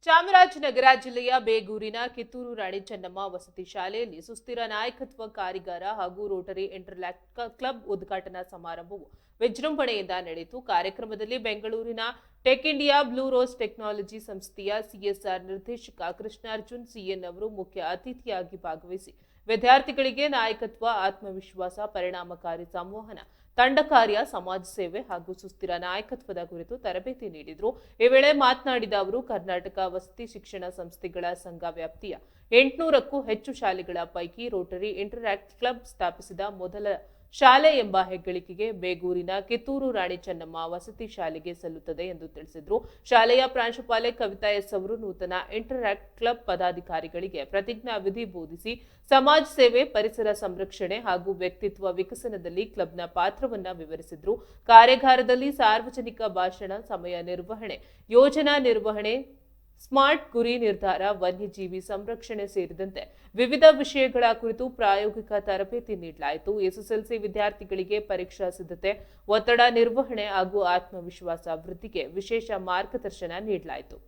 ಚಾಮರಾಜನಗರ ಜಿಲ್ಲೆಯ ಬೇಗೂರಿನ ಕಿತ್ತೂರು ರಾಣಿ ಚೆನ್ನಮ್ಮ ವಸತಿ ಶಾಲೆಯಲ್ಲಿ ಸುಸ್ಥಿರ ನಾಯಕತ್ವ ಕಾರ್ಯಾಗಾರ ಹಾಗೂ ರೋಟರಿ ಇಂಟರ್ಲ್ಯಾಕ್ ಕ್ಲಬ್ ಉದ್ಘಾಟನಾ ಸಮಾರಂಭವು ವಿಜೃಂಭಣೆಯಿಂದ ನಡೆಯಿತು. ಕಾರ್ಯಕ್ರಮದಲ್ಲಿ ಬೆಂಗಳೂರಿನ tech India blue rose technology ಸಂಸ್ಥೆಯ ಸಿಎಸ್ಆರ್ ನಿರ್ದೇಶಕ ಕೃಷ್ಣಾರ್ಜುನ್ ಸಿಎನ್ ಅವರು ಮುಖ್ಯ ಅತಿಥಿಯಾಗಿ ಭಾಗವಹಿಸಿ ವಿದ್ಯಾರ್ಥಿಗಳಿಗೆ ನಾಯಕತ್ವ, ಆತ್ಮವಿಶ್ವಾಸ, ಪರಿಣಾಮಕಾರಿ ಸಂವಹನ, ತಂಡ ಕಾರ್ಯ, ಸಮಾಜ ಸೇವೆ ಹಾಗೂ ಸುಸ್ಥಿರ ನಾಯಕತ್ವದ ಕುರಿತು ತರಬೇತಿ ನೀಡಿದರು. ಈ ವೇಳೆ ಮಾತನಾಡಿದ ಅವರು, ಕರ್ನಾಟಕ ವಸತಿ ಶಿಕ್ಷಣ ಸಂಸ್ಥೆಗಳ ಸಂಘ ವ್ಯಾಪ್ತಿಯ 800ಕ್ಕೂ ಹೆಚ್ಚು ಶಾಲೆಗಳ ಪೈಕಿ ರೋಟರಿ ಇಂಟರ್ಯಾಕ್ಟ್ ಕ್ಲಬ್ ಸ್ಥಾಪಿಸಿದ ಮೊದಲ ಶಾಲೆ ಎಂಬ ಹೆಗ್ಗಳಿಕೆಗೆ ಬೇಗೂರಿನ ಕಿತ್ತೂರು ರಾಣಿ ಚೆನ್ನಮ್ಮ ವಸತಿ ಶಾಲೆಗೆ ಸಲ್ಲುತ್ತದೆ ಎಂದು ತಿಳಿಸಿದರು. ಶಾಲೆಯ ಪ್ರಾಂಶುಪಾಲೆ ಕವಿತಾ ಎಸ್ ಅವರು ನೂತನ ಇಂಟರ್ಯಾಕ್ಟ್ ಕ್ಲಬ್ ಪದಾಧಿಕಾರಿಗಳಿಗೆ ಪ್ರತಿಜ್ಞಾ ವಿಧಿ ಬೋಧಿಸಿ ಸಮಾಜ ಸೇವೆ, ಪರಿಸರ ಸಂರಕ್ಷಣೆ ಹಾಗೂ ವ್ಯಕ್ತಿತ್ವ ವಿಕಸನದಲ್ಲಿ ಕ್ಲಬ್ನ ಪಾತ್ರವನ್ನ ವಿವರಿಸಿದರು. ಕಾರ್ಯಾಗಾರದಲ್ಲಿ ಸಾರ್ವಜನಿಕ ಭಾಷಣ, ಸಮಯ ನಿರ್ವಹಣೆ, ಯೋಜನಾ ನಿರ್ವಹಣೆ, ಸ್ಮಾರ್ಟ್ ಗುರಿ ನಿರ್ಧಾರ, ವನ್ಯಜೀವಿ ಸಂರಕ್ಷಣೆ ಸೇರಿದಂತೆ ವಿವಿಧ ವಿಷಯಗಳ ಕುರಿತು ಪ್ರಾಯೋಗಿಕ ತರಬೇತಿ ನೀಡಲಾಯಿತು. ಎಸ್ಎಸ್ಎಲ್ಸಿ ವಿದ್ಯಾರ್ಥಿಗಳಿಗೆ ಪರೀಕ್ಷಾ ಸಿದ್ಧತೆ, ಒತ್ತಡ ನಿರ್ವಹಣೆ ಹಾಗೂ ಆತ್ಮವಿಶ್ವಾಸ ವೃದ್ಧಿಗೆ ವಿಶೇಷ ಮಾರ್ಗದರ್ಶನ ನೀಡಲಾಯಿತು.